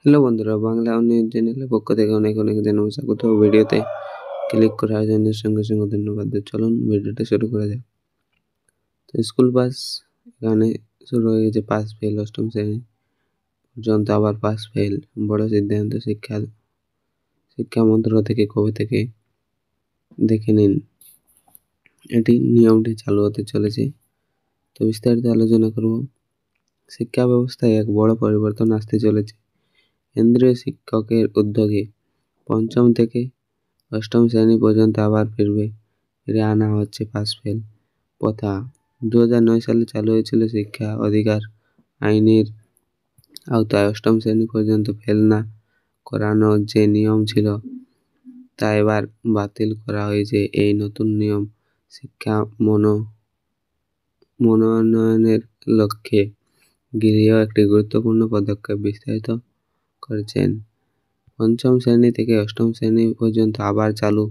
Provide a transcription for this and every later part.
Hello বন্ধুরা, বাংলা উন্নয়ন চ্যানেলের পক্ষ থেকে অনেক অনেক জানাই স্বাগত। ভিডিওতে ক্লিক করার জন্য সঙ্গে সঙ্গে ধন্যবাদ। চলুন ভিডিওটা শুরু করা যাক। তো স্কুল পাস এখানে শুরু হয়ে গেছে, পাস ফেল অষ্টম শ্রেণী পর্যন্ত, আবার পাস ফেল বড় সিদ্ধান্ত শিক্ষা মন্ত্রক থেকে কবে থেকে দেখে নিন। এটি নিয়মটি চালু হতে চলেছে। তো বিস্তারিত আলোচনা করব। শিক্ষা ব্যবস্থায় এক বড় পরিবর্তন আসতে চলেছে। কেন্দ্রীয় শিক্ষকের উদ্যোগে পঞ্চম থেকে অষ্টম শ্রেণী পর্যন্ত আবার ফিরে আনা হচ্ছে পাস ফেল প্রথা। 2009 সালে চালু হয়েছিল শিক্ষা অধিকার আইনের আওতায় অষ্টম শ্রেণী পর্যন্ত ফেল না করানোর যে নিয়ম ছিল তা এবার বাতিল করা হয়েছে। এই নতুন নিয়ম শিক্ষা মনোনয়নের লক্ষ্যে গৃহীয় একটি গুরুত্বপূর্ণ পদক্ষেপ বিস্তারিত করেছেন। পঞ্চম শ্রেণী থেকে অষ্টম শ্রেণী পর্যন্ত আবার চালু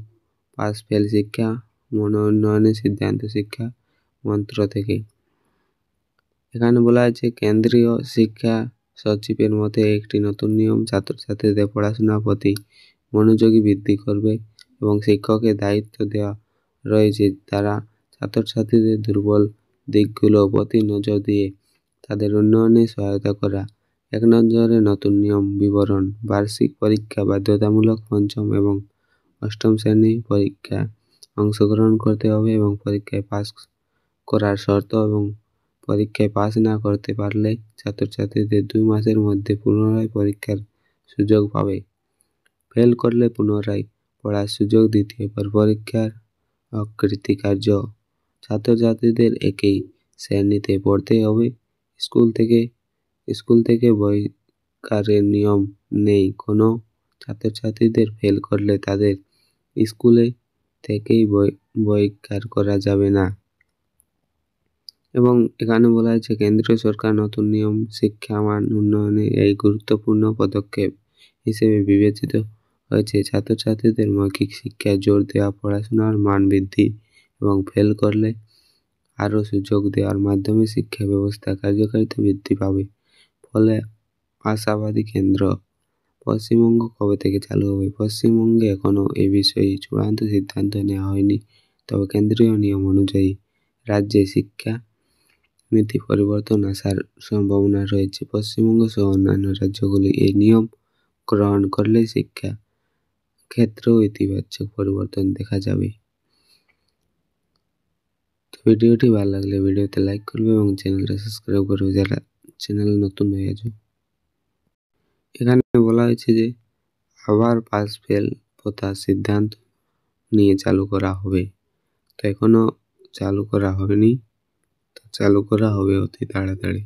পাস ফেল শিক্ষা মনোনয়নের সিদ্ধান্ত শিক্ষা মন্ত্র থেকে। এখানে বলা আছে, কেন্দ্রীয় শিক্ষা সচিবের মতে একটি নতুন নিয়ম ছাত্রছাত্রীদের পড়াশোনার প্রতি মনোযোগী বৃদ্ধি করবে এবং শিক্ষকের দায়িত্ব দেওয়া রয়েছে তারা ছাত্রছাত্রীদের দুর্বল দিকগুলোর প্রতি নজর দিয়ে তাদের উন্নয়নে সহায়তা করা। এক নজরে নতুন নিয়ম বিবরণ। বার্ষিক পরীক্ষা বাধ্যতামূলক। পঞ্চম এবং অষ্টম শ্রেণী পরীক্ষা অংশগ্রহণ করতে হবে এবং পরীক্ষায় পাস করার শর্ত এবং পরীক্ষায় পাস না করতে পারলে ছাত্রছাত্রীদের 2 মাসের মধ্যে পুনরায় পরীক্ষার সুযোগ পাবে। ফেল করলে পুনরায় পড়ার সুযোগ। দ্বিতীয়বার পরীক্ষার অকৃতকার্য ছাত্রছাত্রীদের একই শ্রেণীতে পড়তে হবে। স্কুল থেকে বহিষ্কারের নিয়ম নেই। কোনো ছাত্রছাত্রীদের ফেল করলে তাদের স্কুলে থেকেই বহিষ্কার করা যাবে না। এবং এখানে বলা হয়েছে, কেন্দ্রীয় সরকার নতুন নিয়ম শিক্ষা মান উন্নয়নে এই গুরুত্বপূর্ণ পদক্ষেপ হিসেবে বিবেচিত হয়েছে। ছাত্রছাত্রীদের মৌখিক শিক্ষায় জোর দেওয়া, পড়াশোনার মান বৃদ্ধি এবং ফেল করলে আরও সুযোগ দেওয়ার মাধ্যমে শিক্ষা ব্যবস্থা কার্যকারিতা বৃদ্ধি পাবে। ফলে আশাবাদী কেন্দ্র। পশ্চিমবঙ্গ কবে থেকে চালু হবে? পশ্চিমবঙ্গে এখনও এ বিষয়ে চূড়ান্ত সিদ্ধান্ত নেওয়া হয়নি, তবে কেন্দ্রীয় নিয়ম অনুযায়ী রাজ্যে শিক্ষা নীতি পরিবর্তন আসার সম্ভাবনা রয়েছে। পশ্চিমবঙ্গ সহ অন্যান্য রাজ্যগুলি এই নিয়ম গ্রহণ করলে শিক্ষা ক্ষেত্রেও ইতিবাচক পরিবর্তন দেখা যাবে। তো ভিডিওটি ভালো লাগলে ভিডিওতে লাইক করবে এবং চ্যানেলটা সাবস্ক্রাইব করবে যারা চ্যানেল নতুন হয়ে আছে। এখানে বলা হয়েছে যে আবার পাস ফেল প্রথা সিদ্ধান্ত নিয়ে চালু করা হবে। তো এখনো চালু করা হয়নি, তো চালু করা হবে অতি তাড়াতাড়ি।